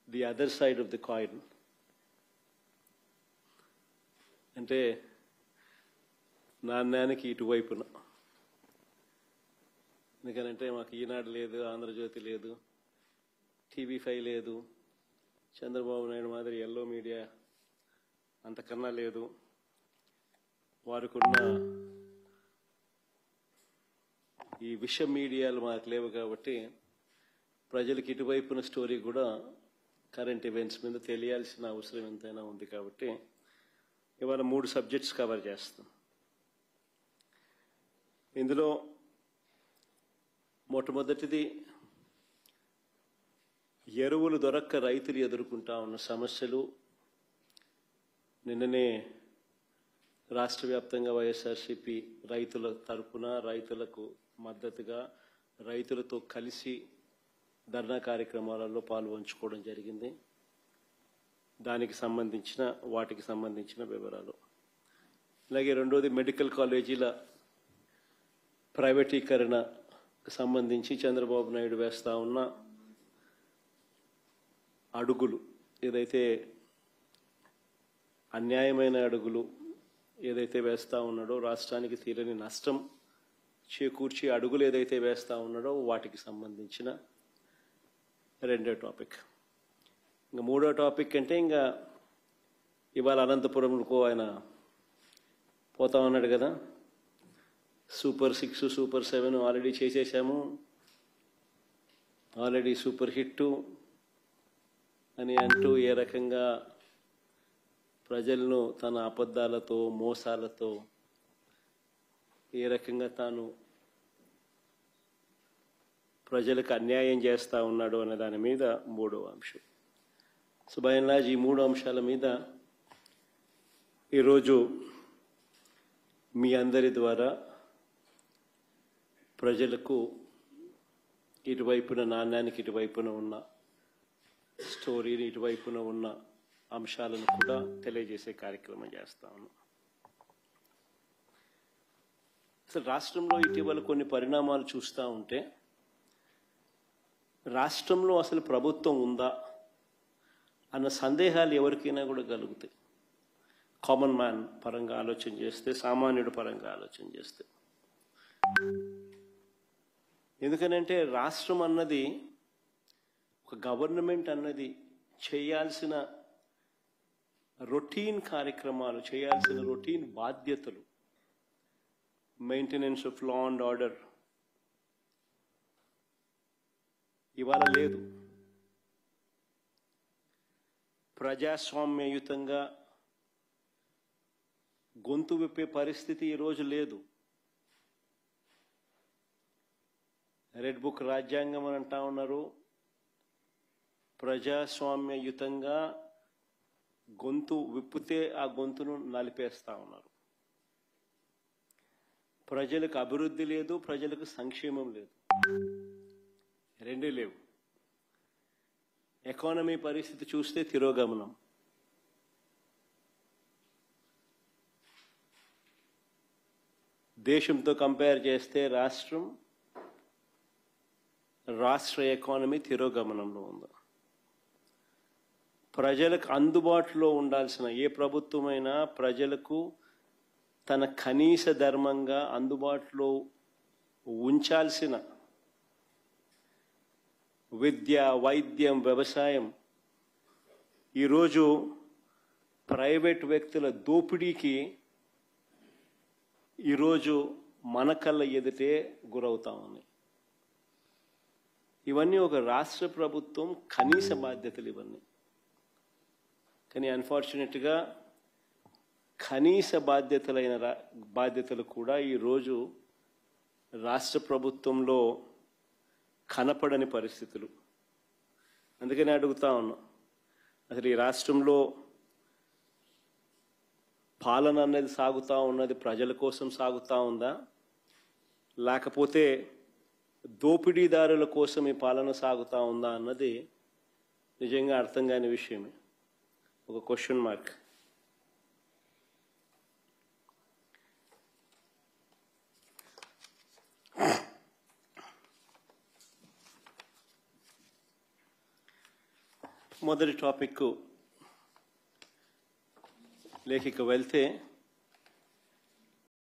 The other side of the coin. అంటే నాణ్యానికి ఇటువైపున. ఎందుకనంటే మాకు ఈనాడు లేదు, ఆంధ్రజ్యోతి లేదు, TV5 లేదు, చంద్రబాబు నాయుడు మాదిరి ఎల్లో మీడియా అంతకన్నా లేదు. వారికున్న ఈ విష మీడియాలు మాకు లేవు కాబట్టి ప్రజలకు ఇటువైపున స్టోరీ కూడా కరెంట్ ఈవెంట్స్ మీద తెలియాల్సిన అవసరం ఎంతైనా ఉంది. కాబట్టి ఇవాళ 3 సబ్జెక్ట్స్ కవర్ చేస్తాం. ఇందులో మొట్టమొదటిది ఎరువులు దొరక్క రైతులు ఎదుర్కొంటా ఉన్న సమస్యలు. నిన్ననే రాష్ట్ర వ్యాప్తంగా వైఎస్ఆర్సీపీ రైతుల తరపున, రైతులకు మద్దతుగా, రైతులతో కలిసి ధర్నా కార్యక్రమాలలో పాల్పంచుకోవడం జరిగింది. వాటికి సంబంధించిన వివరాలు. అలాగే రెండోది మెడికల్ కాలేజీల ప్రైవేటీకరణకు సంబంధించి చంద్రబాబు నాయుడు వేస్తా ఉన్న అడుగులు, ఏదైతే అన్యాయమైన అడుగులు ఏదైతే వేస్తా ఉన్నాడో, రాష్ట్రానికి తీరని నష్టం చేకూర్చి అడుగులు ఏదైతే వేస్తా ఉన్నాడో వాటికి సంబంధించిన రెండో టాపిక్. ఇంకా మూడో టాపిక్ అంటే ఇంకా ఇవాళ అనంతపురంకు ఆయన పోతా ఉన్నాడు కదా. సూపర్ 6, సూపర్ 7 ఆల్రెడీ చేసేసాము, ఆల్రెడీ సూపర్ హిట్ అని అంటూ ఏ రకంగా ప్రజలను తన అబద్ధాలతో, మోసాలతో ఏ రకంగా తాను ప్రజలకు అన్యాయం చేస్తూ ఉన్నాడు అనే దాని మీద మూడో అంశం. సో బై అండ్ లార్జ్ ఈ 3 అంశాల మీద ఈరోజు మీ అందరి ద్వారా ప్రజలకు ఇటువైపున నాణ్యానికి ఇటువైపున ఉన్న స్టోరీని, ఇటువైపున ఉన్న అంశాలను కూడా తెలియజేసే కార్యక్రమం చేస్తా ఉన్నాం. అసలు రాష్ట్రంలో ఇటీవల కొన్ని పరిణామాలు చూస్తూ ఉంటే రాష్ట్రంలో అసలు ప్రభుత్వం ఉందా అన్న సందేహాలు ఎవరికైనా కూడా కలుగుతాయి. కామన్ మ్యాన్ పరంగా ఆలోచన చేస్తే, సామాన్యుడి పరంగా ఆలోచన చేస్తే. ఎందుకనంటే రాష్ట్రం అన్నది, ఒక గవర్నమెంట్ అన్నది చేయాల్సిన రొటీన్ కార్యక్రమాలు, చేయాల్సిన రొటీన్ బాధ్యతలు, maintenance of law and order ఇవాళ లేదు. ప్రజాస్వామ్యయుతంగా గొంతు విప్పే పరిస్థితి ఈరోజు లేదు. రెడ్ బుక్ రాజ్యాంగం అని అంటా ఉన్నారు. ప్రజాస్వామ్యయుతంగా గొంతు విప్పితే ఆ గొంతును నలిపేస్తా ఉన్నారు. ప్రజలకు అభివృద్ధి లేదు, ప్రజలకు సంక్షేమం లేదు, రెండూ లేవు. ఎకానమీ పరిస్థితి చూస్తే తిరోగమనం. దేశంతో కంపేర్ చేస్తే రాష్ట్ర ఎకానమీ తిరోగమనంలో ఉంది. ప్రజలకు అందుబాటులో ఉండాల్సిన ఏ ప్రభుత్వమైనా ప్రజలకు తన కనీస ధర్మంగా అందుబాటులో ఉంచాల్సిన విద్య, వైద్యం, వ్యవసాయం ఈరోజు ప్రైవేట్ వ్యక్తుల దోపిడీకి ఈరోజు మన కళ్ళ ఎదుటే గురవుతా ఉన్నాయి. ఇవన్నీ ఒక రాష్ట్ర ప్రభుత్వం కనీస బాధ్యతలు ఇవన్నీ. కానీ అన్ఫార్చునేట్గా కనీస బాధ్యతలు కూడా ఈరోజు రాష్ట్ర ప్రభుత్వంలో కనపడని పరిస్థితులు. అందుకని అడుగుతా ఉన్నాం, అసలు ఈ రాష్ట్రంలో పాలన అనేది సాగుతూ ఉన్నది ప్రజల కోసం సాగుతూ ఉందా, లేకపోతే దోపిడీదారుల కోసం ఈ పాలన సాగుతూ ఉందా అన్నది నిజంగా అర్థం కాని విషయమే. ఒక క్వశ్చన్ మార్క్. మొదటి టాపిక్ లేఖిక వెళ్తే